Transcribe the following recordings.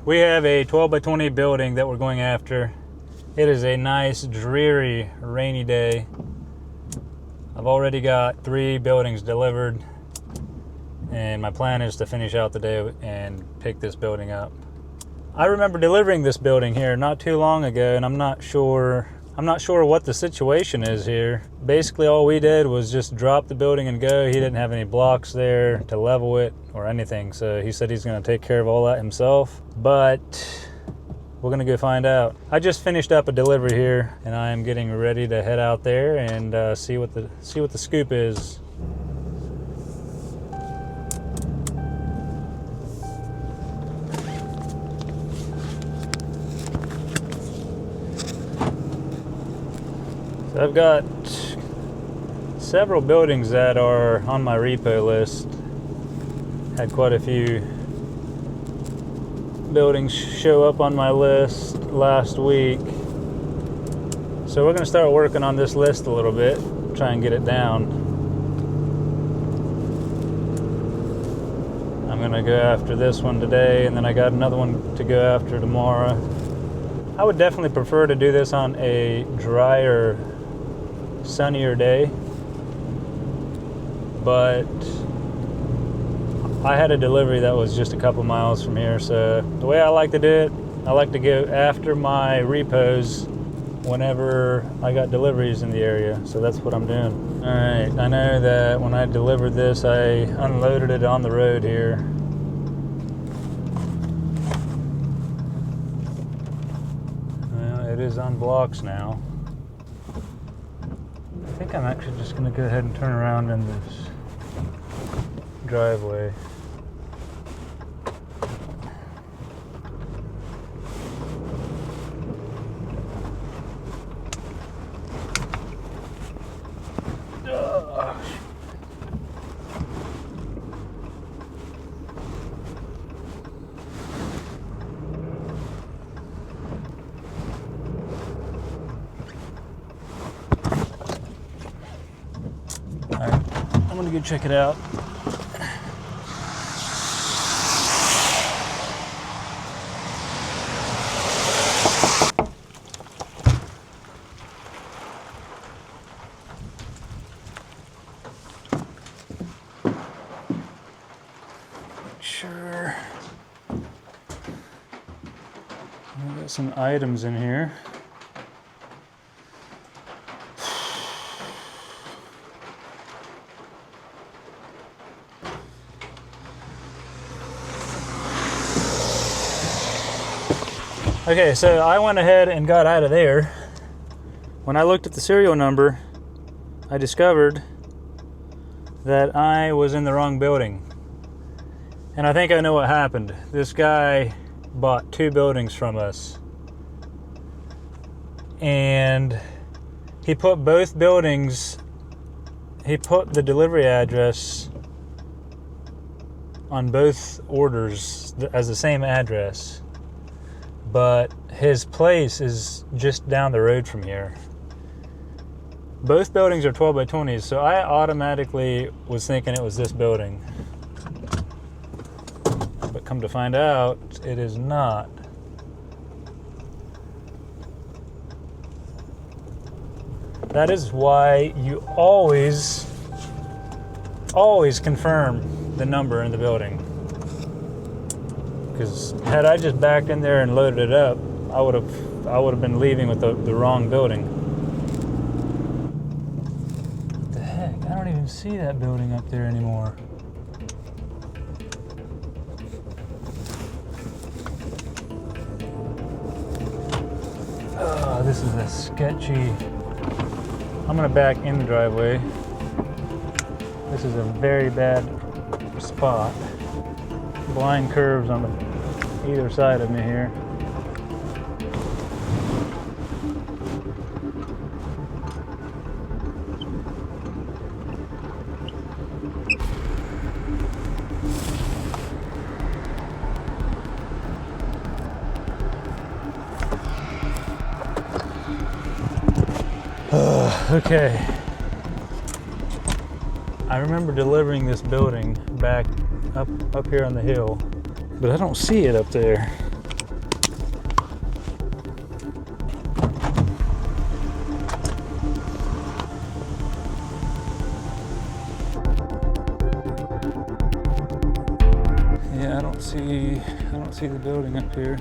We have a 12 by 20 building that we're going after. It is a nice, dreary, rainy day. I've already got 3 buildings delivered, and my plan is to finish out the day and pick this building up. I remember delivering this building here not too long ago, and I'm not sure what the situation is here. Basically, all we did was just drop the building and go. He didn't have any blocks there to level it or anything, so he said he's going to take care of all that himself. But we're going to go find out. I just finished up a delivery here, and I am getting ready to head out there and see what the scoop is. So I've got several buildings that are on my repo list. Had quite a few buildings show up on my list last week. So we're going to start working on this list a little bit, try and get it down. I'm going to go after this one today, and then I got another one to go after tomorrow. I would definitely prefer to do this on a drier, sunnier day, but I had a delivery that was just a couple miles from here, so the way I like to do it, I like to go after my repos whenever I got deliveries in the area, so that's what I'm doing. Alright, I know that when I delivered this, I unloaded it on the road here. Well, it is on blocks now. I think I'm actually just going to go ahead and turn around in this driveway. I'm gonna go check it out. Sure. I've got some items in here. Okay, so I went ahead and got out of there. When I looked at the serial number, I discovered that I was in the wrong building. And I think I know what happened. This guy bought 2 buildings from us. And he put both buildings, he put the delivery address on both orders as the same address. But his place is just down the road from here. Both buildings are 12 by 20s, so I automatically was thinking it was this building. But come to find out, it is not. That is why you always confirm the number in the building. Because had I just backed in there and loaded it up, I would have been leaving with the wrong building. What the heck? I don't even see that building up there anymore. Oh, this is a sketchy. I'm gonna back in the driveway. This is a very bad spot. Blind curves on either side of me here. Okay. I remember delivering this building back up here on the hill, but I don't see it up there. don't see the building up here.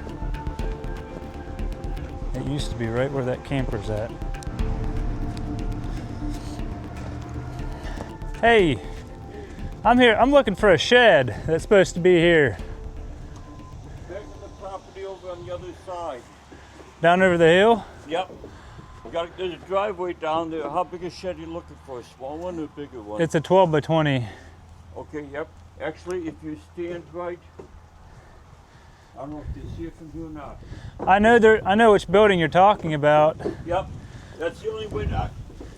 It used to be right where that camper's at. Hey, I'm here. I'm looking for a shed that's supposed to be here. Back to the property over on the other side. Down over the hill? Yep. There's a driveway down there. How big a shed are you looking for? A small one or a bigger one? It's a 12 by 20. Okay, yep. Actually, if you stand right, I don't know if you see it from here or not. I know which building you're talking about. Yep. That's the only way to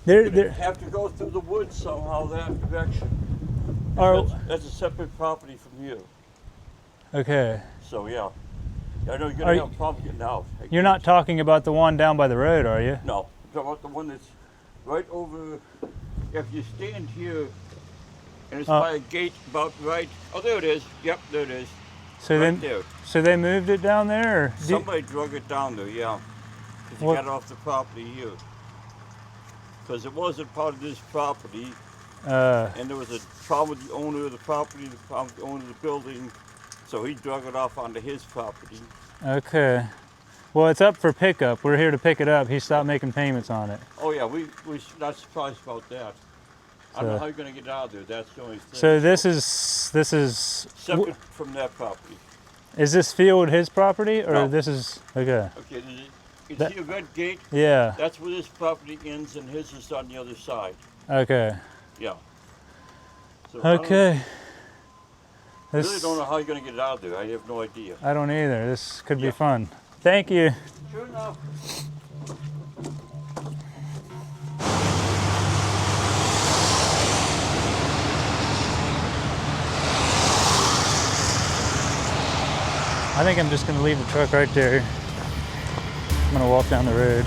There. have to go through the woods somehow that direction. Or, That's a separate property from you. okay. So yeah. I know you're gonna have a problem getting out. You're not talking about the one down by the road, are you? No. I'm talking about the one that's right over. If you stand here and it's by a gate about right. Oh, there it is. Yep, there it is. So right then, there. so they moved it down there, or Somebody drug it down there, yeah. Because he got it off the property here. Because it wasn't part of this property, and there was a problem with the owner of the property, the problem with the owner of the building, so he drug it off onto his property. Okay. Well, it's up for pickup. We're here to pick it up. He stopped making payments on it. Oh yeah, we're not surprised about that. I don't know how you're going to get out of there. That's the only thing. So this is separate from that property. Is this field his property, or No. this is okay? Okay, you see a red gate? Yeah. That's where this property ends, and his is on the other side. Okay. Yeah. So Okay. I really don't know how you're going to get out of there. I have no idea. I don't either. This could be fun. Thank you. Sure enough. I think I'm just going to leave the truck right there. I'm going to walk down the road.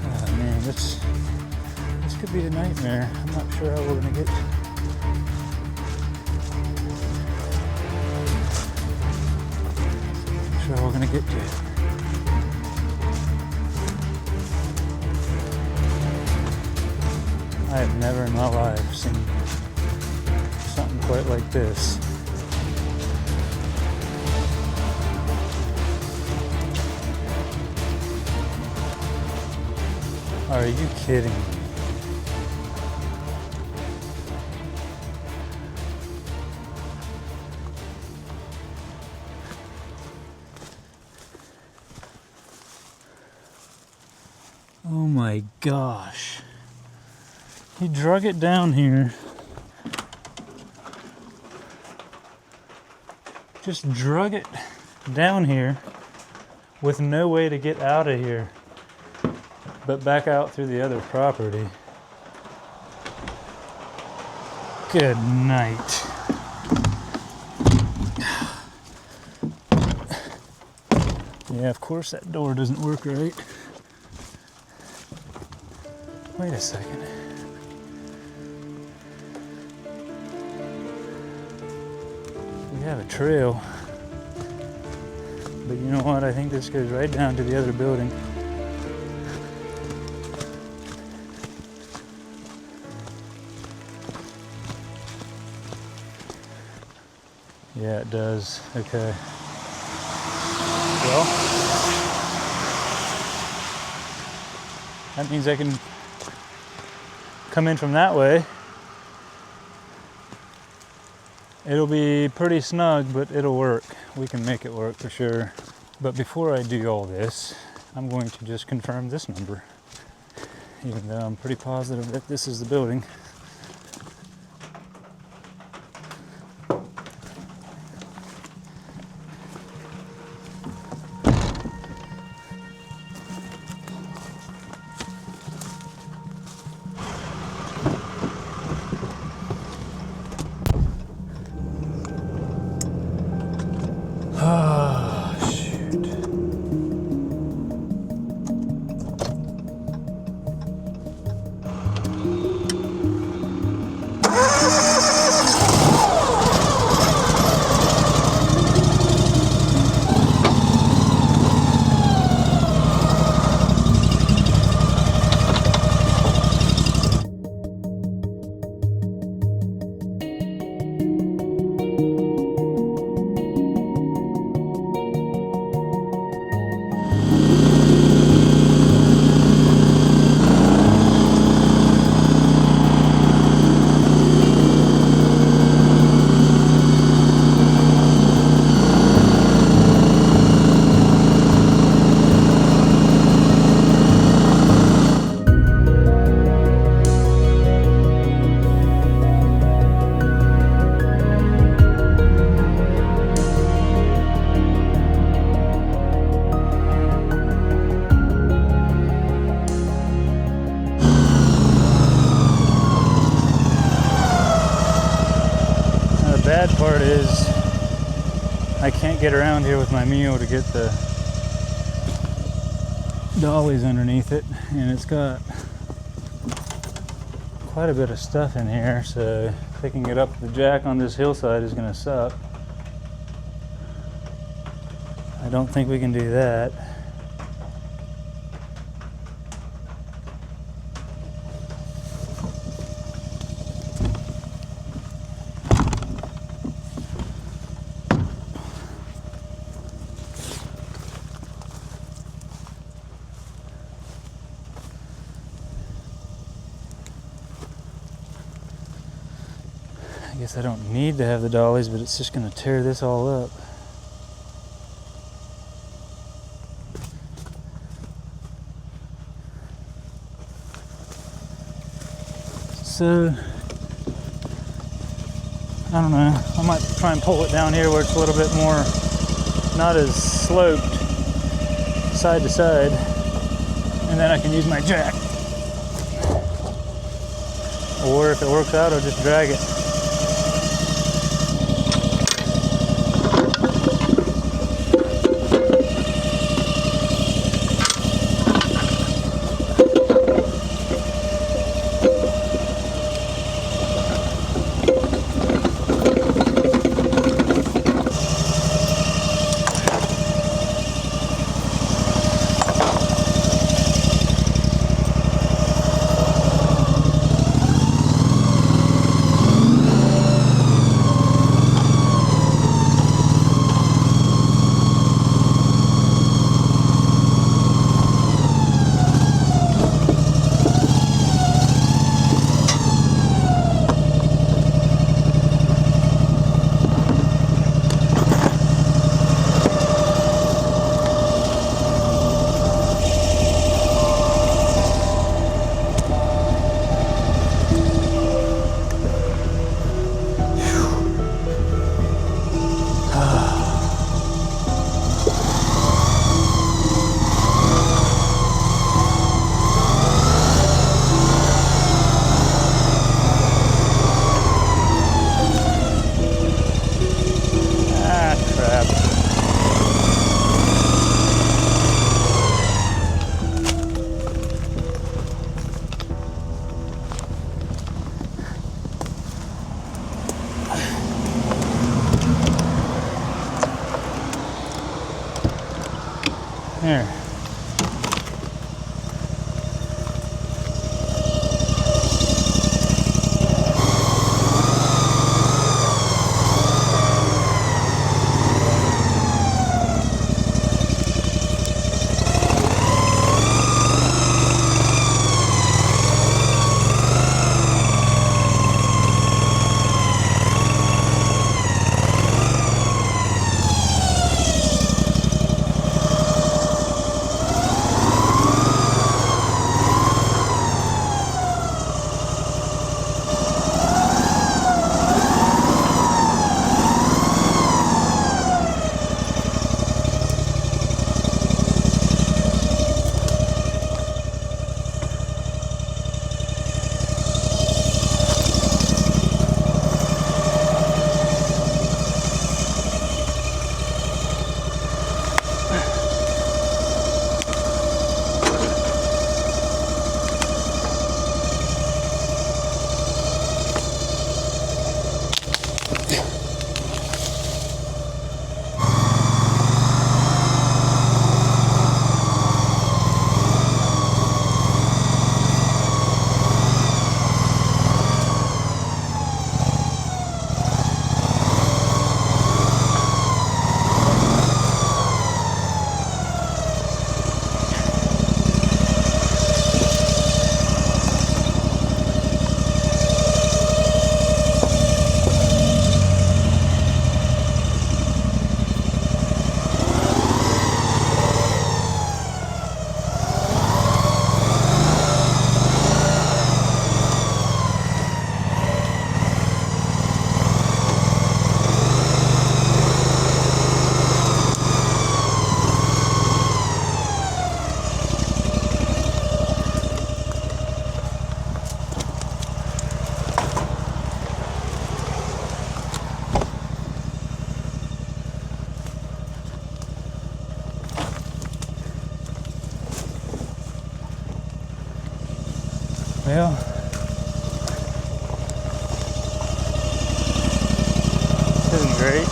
Oh man, this could be a nightmare. I'm not sure how we're going to get. Not sure how we're going to get to it. I have never in my life seen something quite like this. Are you kidding me? Oh my gosh. He drug it down here. Just drug it down here with no way to get out of here but back out through the other property. Good night. Yeah, of course that door doesn't work right. Wait a second. We have a trail, but you know what? I think this goes right down to the other building. Yeah, it does. Okay. Well, that means I can come in from that way. It'll be pretty snug, but it'll work. We can make it work for sure. But before I do all this, I'm going to just confirm this number, even though I'm pretty positive that this is the building. get around here with my mule to get the dollies underneath it, and it's got quite a bit of stuff in here, so picking it up the jack on this hillside is going to suck. I don't think we can do that. I guess I don't need to have the dollies, but it's just going to tear this all up. So, I don't know, I might try and pull it down here where it's a little bit more, not as sloped side to side, and then I can use my jack. Or if it works out, I'll just drag it. There. Well, this isn't great.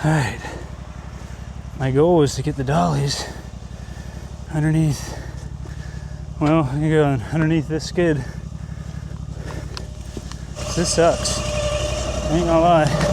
All right, my goal was to get the dollies underneath, well, you go underneath this skid. This sucks, I ain't gonna lie.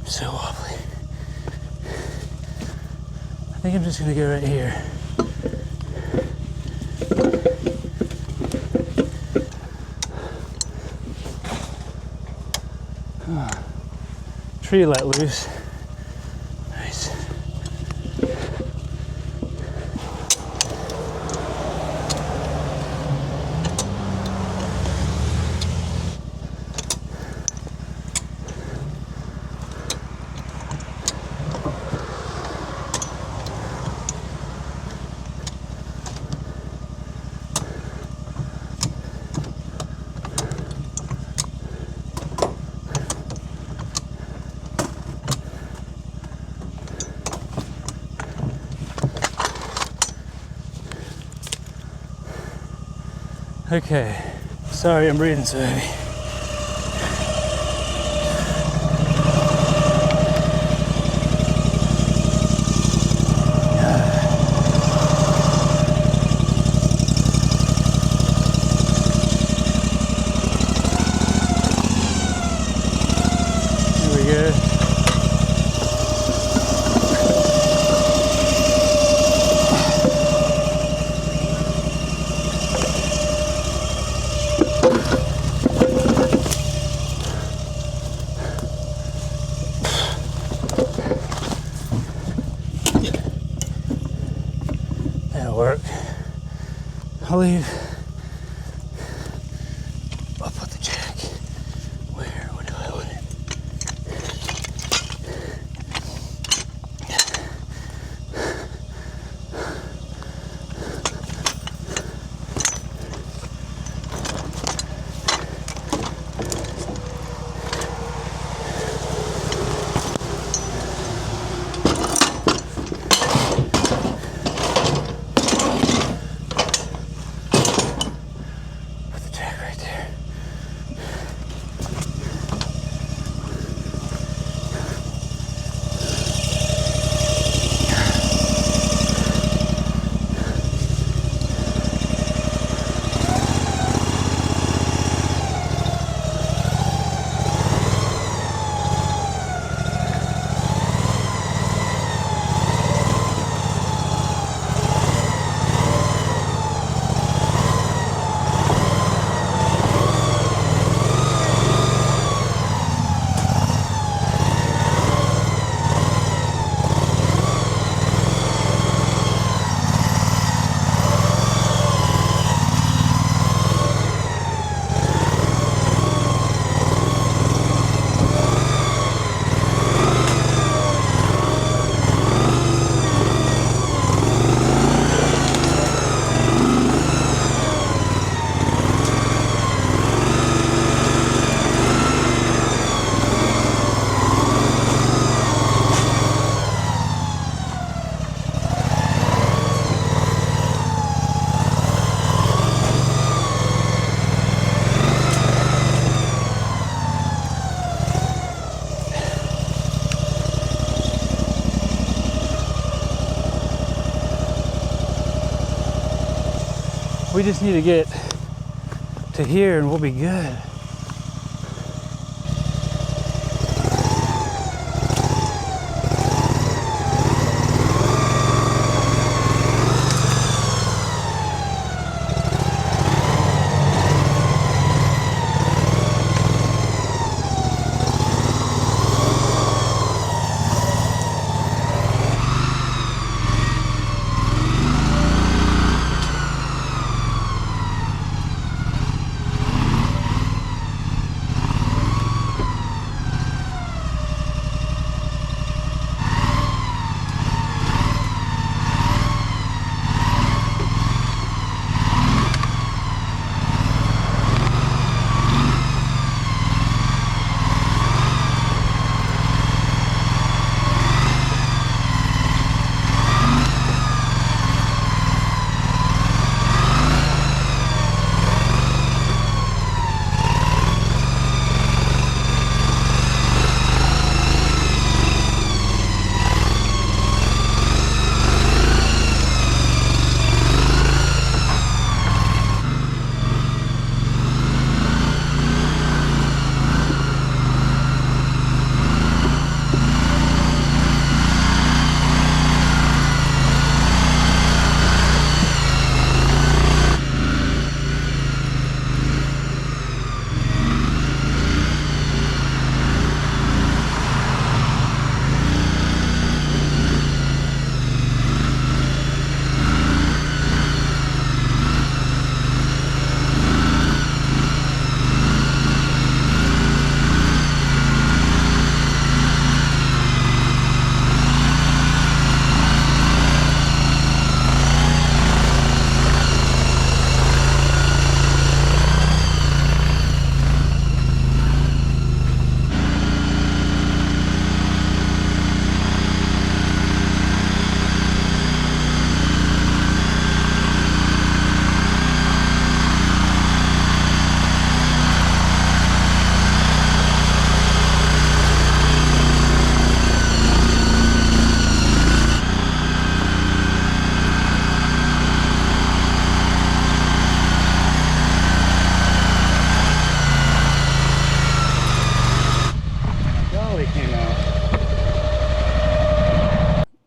So wobbly. I think I'm just gonna go right here. Tree let loose. Nice. Okay, sorry I'm breathing so heavy. Here we go. That'll work. I'll leave. I'll put the jack. Where do I put it? We just need to get to here and we'll be good.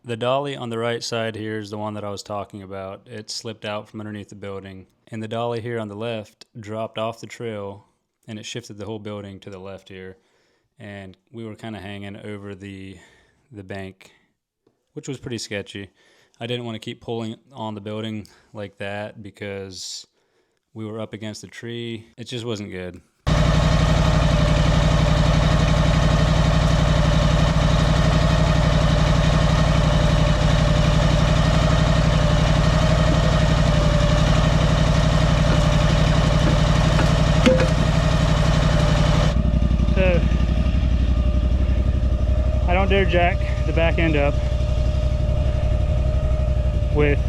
The dolly on the right side here is the one that I was talking about. It slipped out from underneath the building. And the dolly here on the left dropped off the trail and it shifted the whole building to the left here. And we were kind of hanging over the bank, which was pretty sketchy. I didn't want to keep pulling on the building like that because we were up against a tree. It just wasn't good. I don't dare jack the back end up with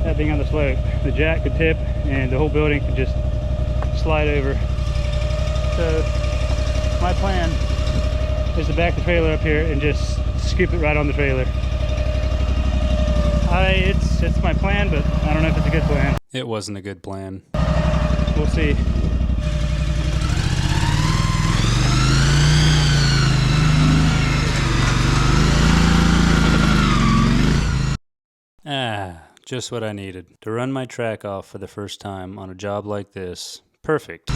that being on the slope. The jack could tip and the whole building could just slide over. So my plan is to back the trailer up here and just scoop it right on the trailer. It's my plan, but I don't know if it's a good plan. It wasn't a good plan. We'll see. Just what I needed. To run my track off for the first time on a job like this. Perfect.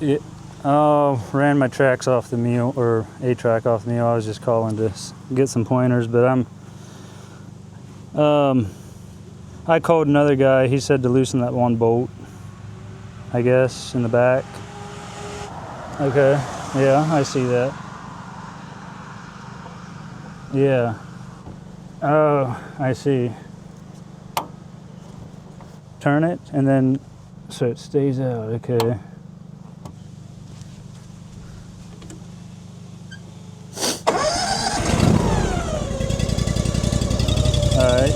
Yeah. Ran my tracks off the mule, or a track off the mule. I was just calling to get some pointers, but I called another guy. He said to loosen that one bolt, I guess, in the back. Okay. Yeah, I see that. Yeah. Oh, I see. Turn it, and then so it stays out. Okay. Alright.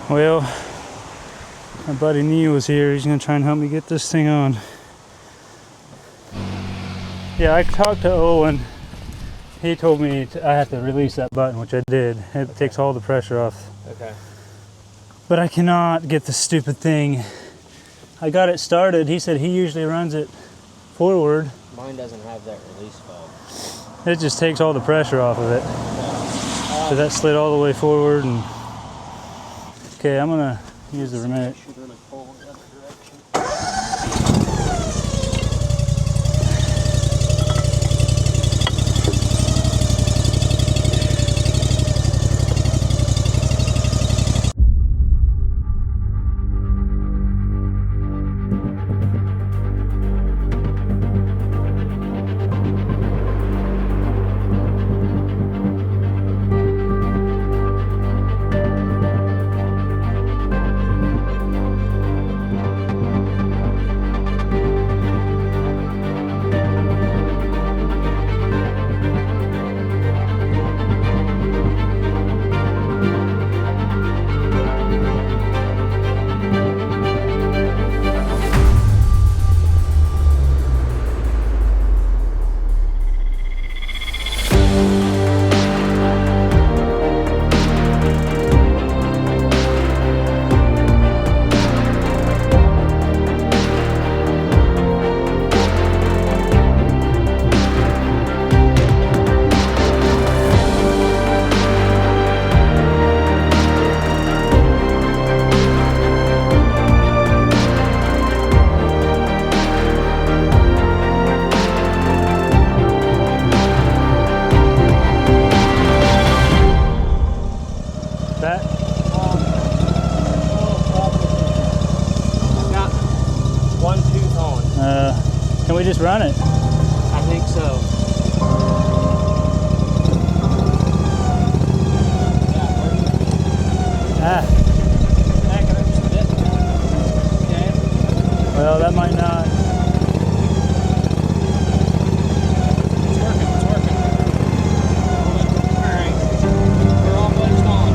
Well, my buddy Neil was here. He's gonna try and help me get this thing on. Yeah, I talked to Owen. He told me I have to release that button, which I did. It takes all the pressure off. Okay. But I cannot get the stupid thing. I got it started. He said he usually runs it forward. Mine doesn't have that release valve. It just takes all the pressure off of it. So that slid all the way forward, and okay, I'm gonna use the remote. That? I've got one tooth on. Can we just run it? I think so. Ah. Back it up just a bit. Okay. Well, that might not. It's working, it's working. Alright. We're all placed on.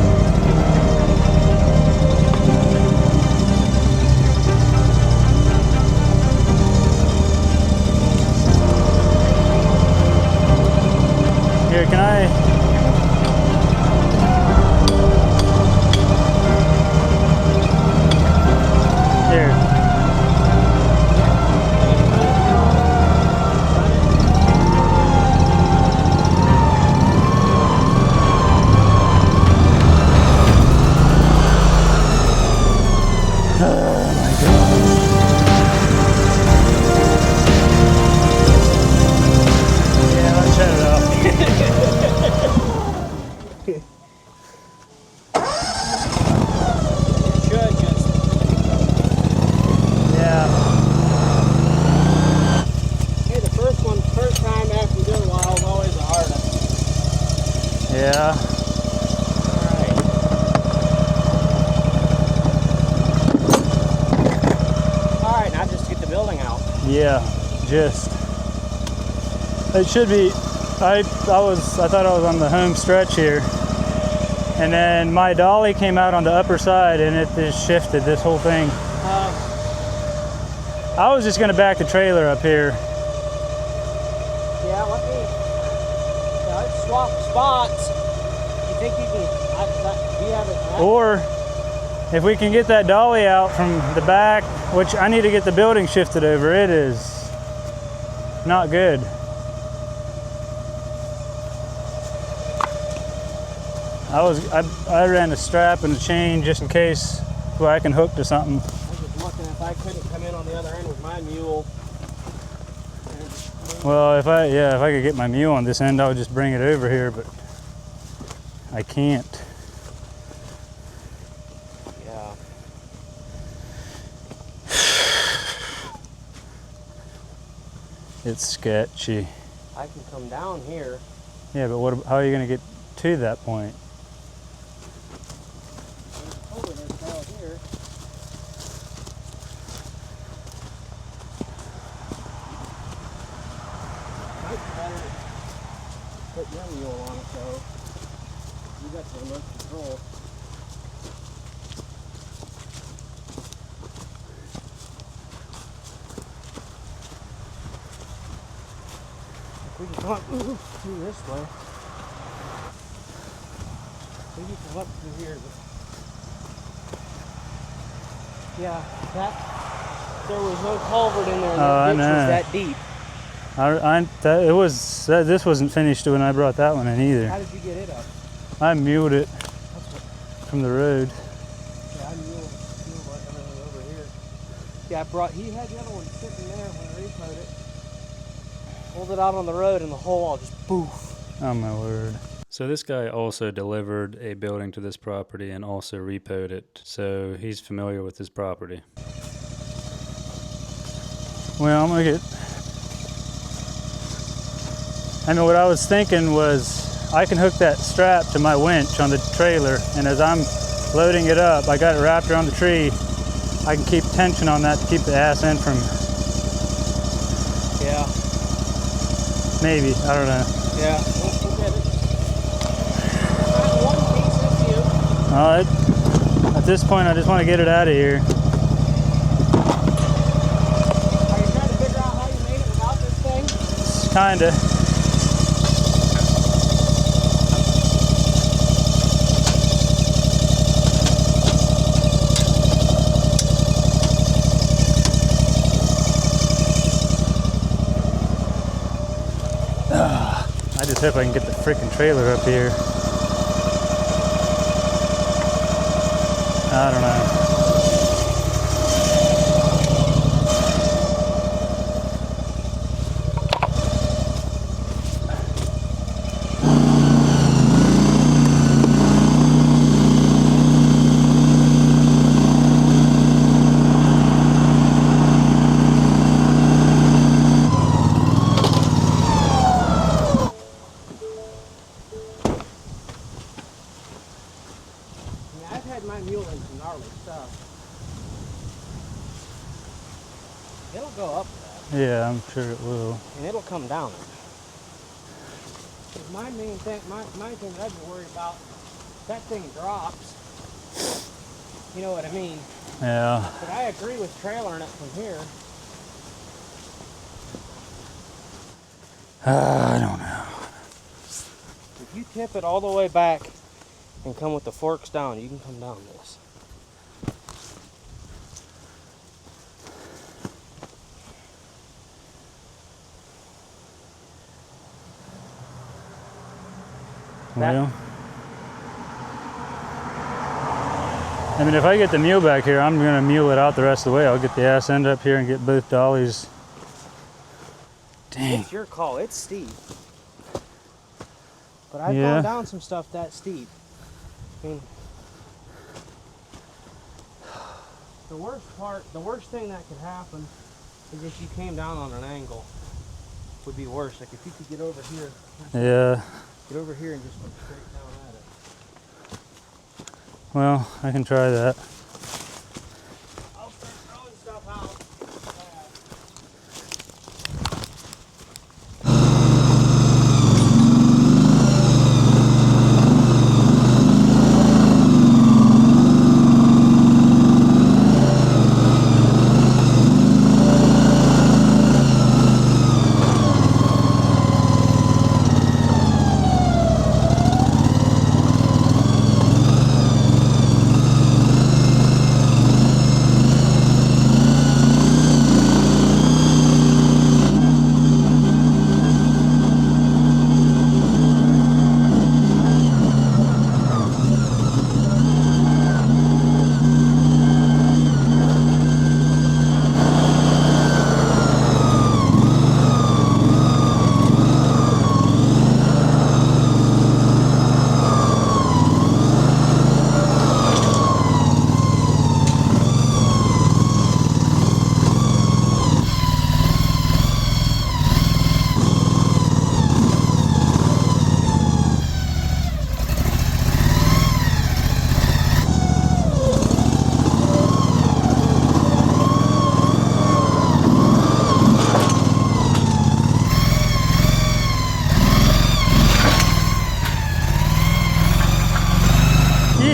Here, can I? Here. Yeah, let's shut it off. It should just. Yeah. Hey, the first time after you do it a while is always the hardest. Yeah. Alright, now just get the building out. Yeah. Just. It should be. I thought I was on the home stretch here, and then my dolly came out on the upper side, and it just shifted this whole thing. I was just gonna back the trailer up here. Yeah, let's swap spots. You think you can, do you have it? Or if we can get that dolly out from the back, which I need to get the building shifted over, it is not good. I ran a strap and a chain just in case, so I can hook to something. I was just looking if I couldn't come in on the other end with my mule Well, if I could get my mule on this end, I would just bring it over here, but I can't. Yeah. It's sketchy. I can come down here. Yeah, but how are you going to get to that point? Over this down here. Might be better to put your mule on it though. You got the remote control. We can come up through this way. We can come up through here. Yeah, there was no culvert in there. And that ditch was that deep. This wasn't finished when I brought that one in either. How did you get it up? I muled it from the road. Yeah, I muled everything over here. Yeah, he had the other one sitting there when I repoed it. Pulled it out on the road and the whole all just poof. Oh my word. So this guy also delivered a building to this property and also repoed it. So he's familiar with this property. Well, I'm gonna get... what I was thinking was I can hook that strap to my winch on the trailer, and as I'm loading it up, I got it wrapped around the tree. I can keep tension on that to keep the ass end from... Yeah. Maybe, I don't know. Yeah, we'll get it. One piece of you. All right. At this point, I just want to get it out of here. Are you trying to figure out how you made it without this thing? Kinda. I just hope I can get the freaking trailer up here. I don't know. I've had my mule in some gnarly stuff. It'll go up that. Yeah, I'm sure it will. And it'll come down it. My main thing, my thing that I'd be worried about, that thing drops. You know what I mean? Yeah. But I agree with trailering it from here. I don't know. If you tip it all the way back and come with the forks down, you can come down this. Well, if I get the mule back here, I'm going to mule it out the rest of the way. I'll get the ass end up here and get both dollies. Dang. It's your call. It's steep. But I've gone down some stuff that steep. I mean, the worst thing that could happen is if you came down on an angle. Would be worse. Like if you could get over here. Yeah. Get over here and just go straight down at it. Well, I can try that. I'll start throwing stuff out.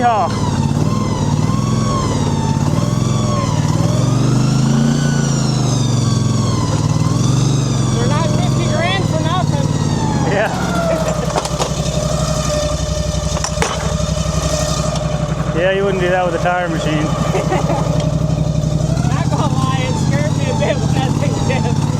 Yeehaw! They're not 50 grand for nothing. Yeah. Yeah, you wouldn't do that with a tire machine. Not gonna lie, it scared me a bit when that thing did.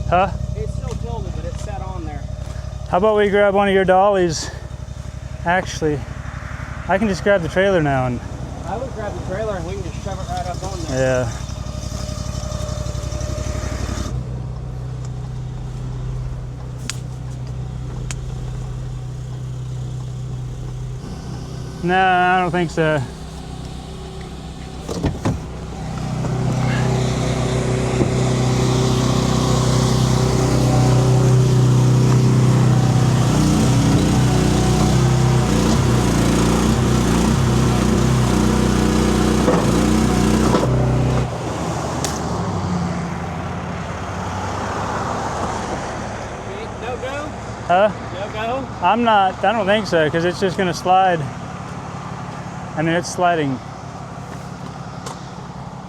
Huh? It's still tilted, but it's set on there. How about we grab one of your dollies? Actually, I can just grab the trailer now and... I would grab the trailer and we can just shove it right up on there. Yeah. No, I don't think so. No go? Huh? No go? I don't think so, because it's just gonna slide. I mean, it's sliding.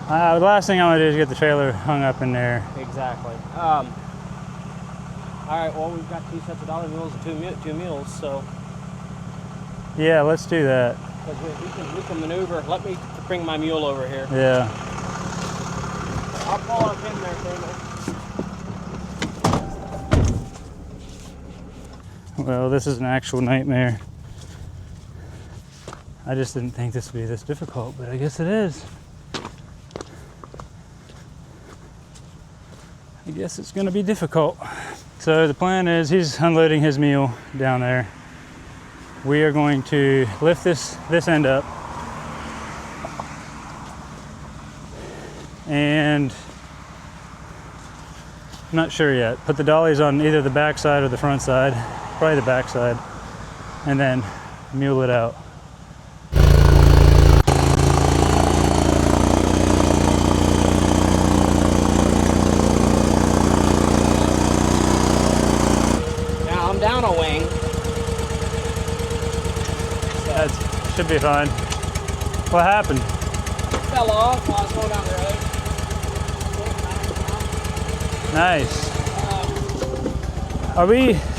The last thing I want to do is get the trailer hung up in there. Exactly. All right, well, we've got 2 sets of dolly mules and two mules, so Yeah, let's do that. we can maneuver. Let me bring my mule over here. Yeah. I'll pull up in there, Taylor. Well, this is an actual nightmare. I just didn't think this would be this difficult, but I guess it is. I guess it's gonna be difficult. So the plan is he's unloading his mule down there. We are going to lift this end up and I'm not sure yet. Put the dollies on either the back side or the front side, probably the back side, and then mule it out. Now I'm down a wing. That should be fine. What happened? Fell off while I was going down the road. Nice.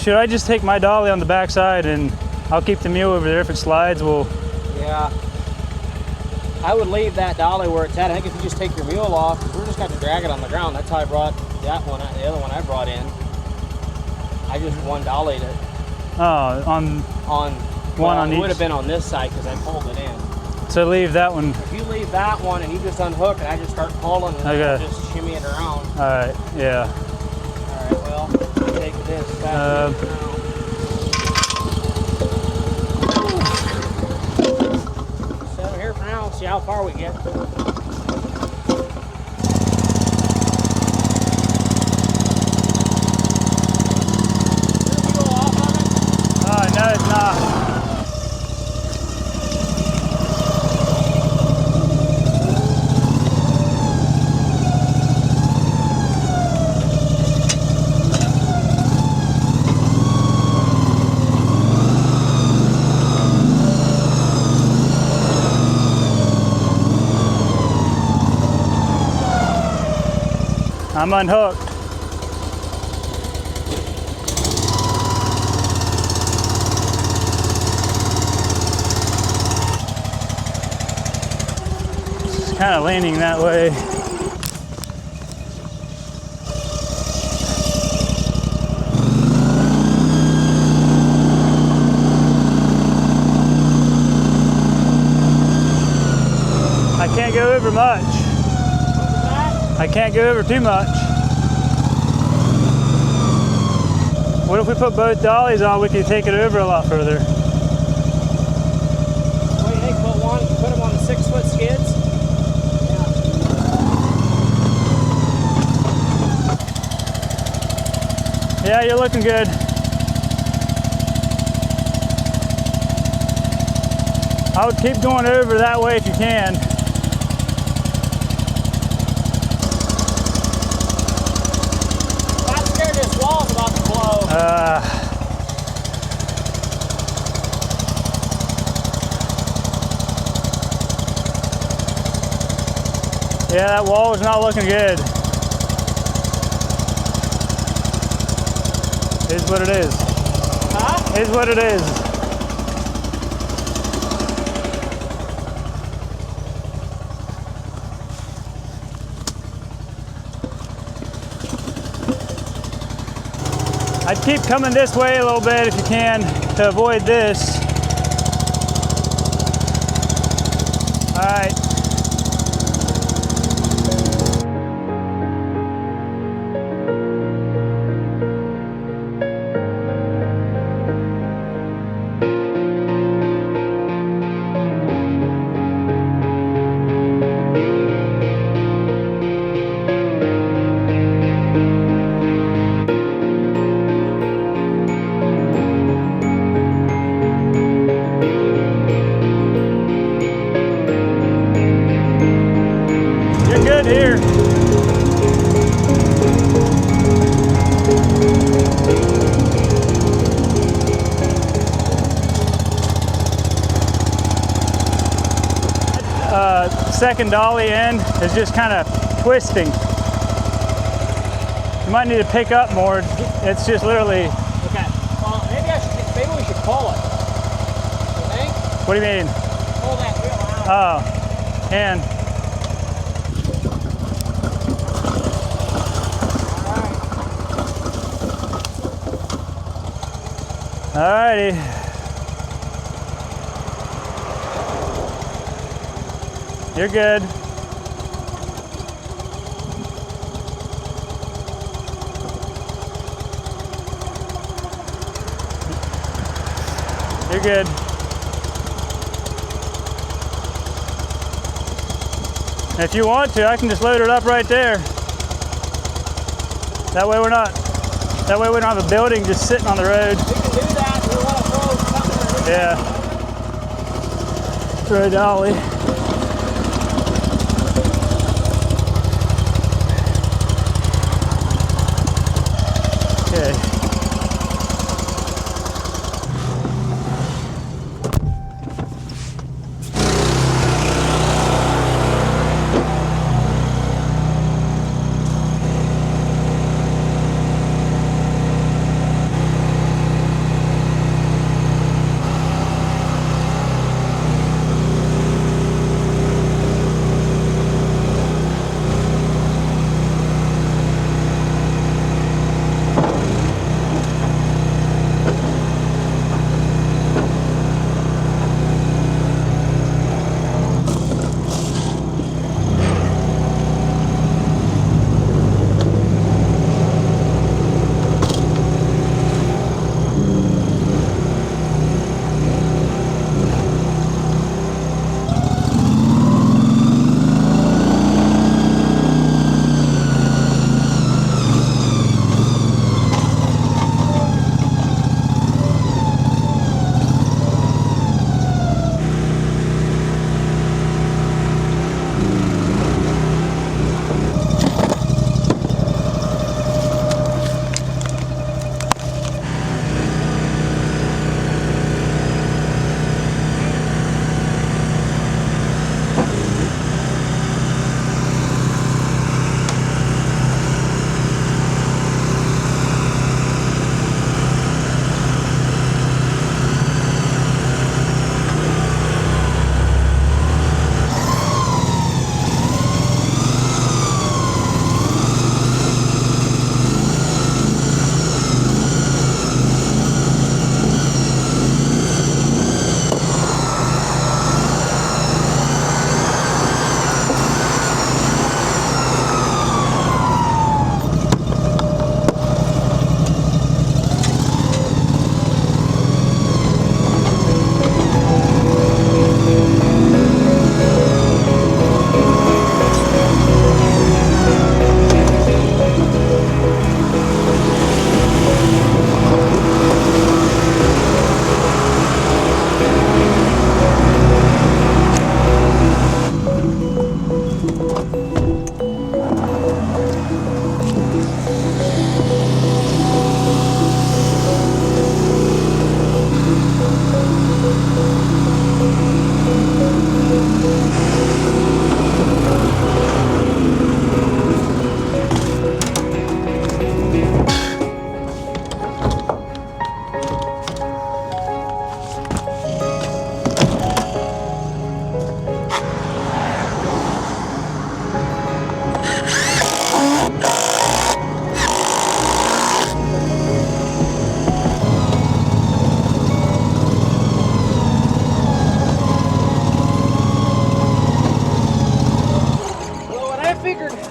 Should I just take my dolly on the back side and I'll keep the mule over there? If it slides, we'll... Yeah. I would leave that dolly where it's at. I think if you just take your mule off, we're just going to drag it on the ground. That's how I brought that one, the other one I brought in. I just one dollied it. Oh, on one on it each. would have been on this side because I pulled it in. So leave that one. If you leave that one and you just unhook and I just start pulling and Okay. I'll just shimmy it around. All right, yeah. All right, well, take this back set it here for now, see how far we get. Oh, no, it's not. I'm unhooked. It's kind of leaning that way. I can't go over much. I can't go over too much. What if we put both dollies on? We could take it over a lot further. What do you think? Put them on the 6-foot skids? Yeah, you're looking good. I would keep going over that way if you can. I'm scared this wall's about to blow. Yeah, that wall is not looking good. Is what it is. Huh? Is what it is. I'd keep coming this way a little bit if you can to avoid this. All right. You're good here. Second dolly end is just kind of twisting. You might need to pick up more. It's just literally. Okay. Well, maybe we should pull it. You think? What do you mean? Pull that wheel out. Oh, and. Alrighty. You're good. You're good. And if you want to, I can just load it up right there. That way we don't have a building just sitting on the road. We can do that. We want to throw something underneath. Yeah. Throw a dolly. Okay.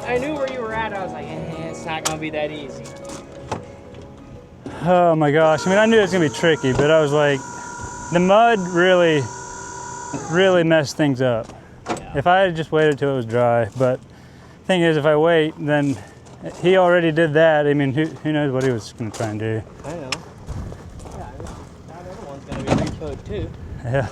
I knew where you were at. I was like, it's not gonna be that easy. Oh my gosh. I mean, I knew it was gonna be tricky, but I was like, the mud really messed things up. Yeah. If I had just waited till it was dry, but thing is, if I wait, then he already did that. I mean, who knows what he was gonna try and do. I know. Yeah, that other one's gonna be repoed too. Yeah.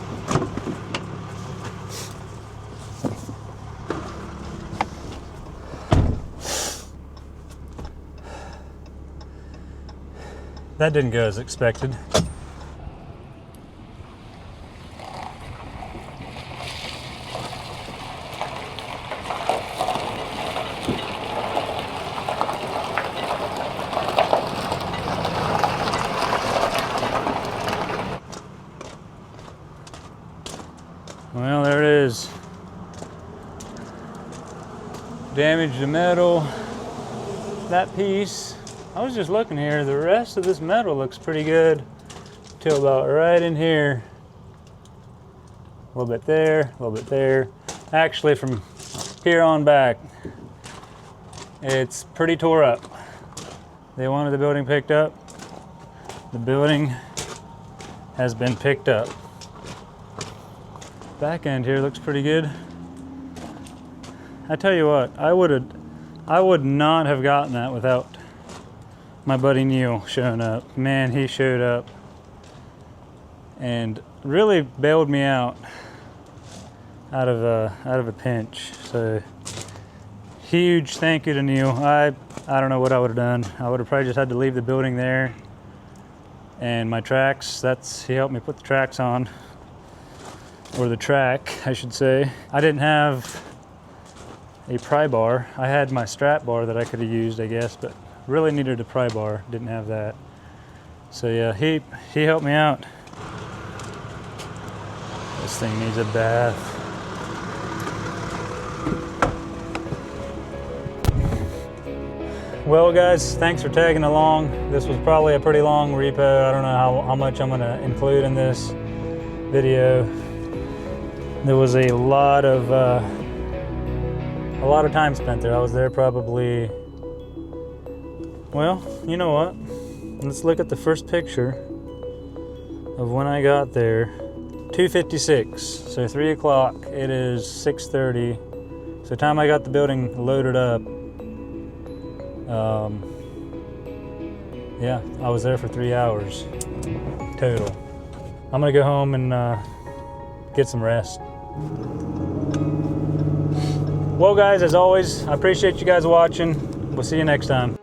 That didn't go as expected. Well, there it is. Damaged the metal. That piece. I was just looking here, the rest of this metal looks pretty good till about right in here. A little bit there, a little bit there. Actually, from here on back, it's pretty tore up. They wanted the building picked up. The building has been picked up. Back end here looks pretty good. I tell you what, I would not have gotten that without my buddy Neil showing up. Man, he showed up and really bailed me out of a pinch. So huge thank you to Neil. I don't know what I would have done. I would have probably just had to leave the building there. And my tracks, he helped me put the tracks on, or the track, I should say. I didn't have a pry bar. I had my strap bar that I could have used, I guess, but really needed a pry bar, didn't have that. So yeah, he helped me out. This thing needs a bath. Well guys, thanks for tagging along. This was probably a pretty long repo. I don't know how much I'm gonna include in this video. There was a lot of time spent there. I was there probably, well, you know what? Let's look at the first picture of when I got there. 2:56, so 3 o'clock. It is 6:30. So the time I got the building loaded up, yeah, I was there for 3 hours total. I'm gonna go home and get some rest. Well guys, as always, I appreciate you guys watching. We'll see you next time.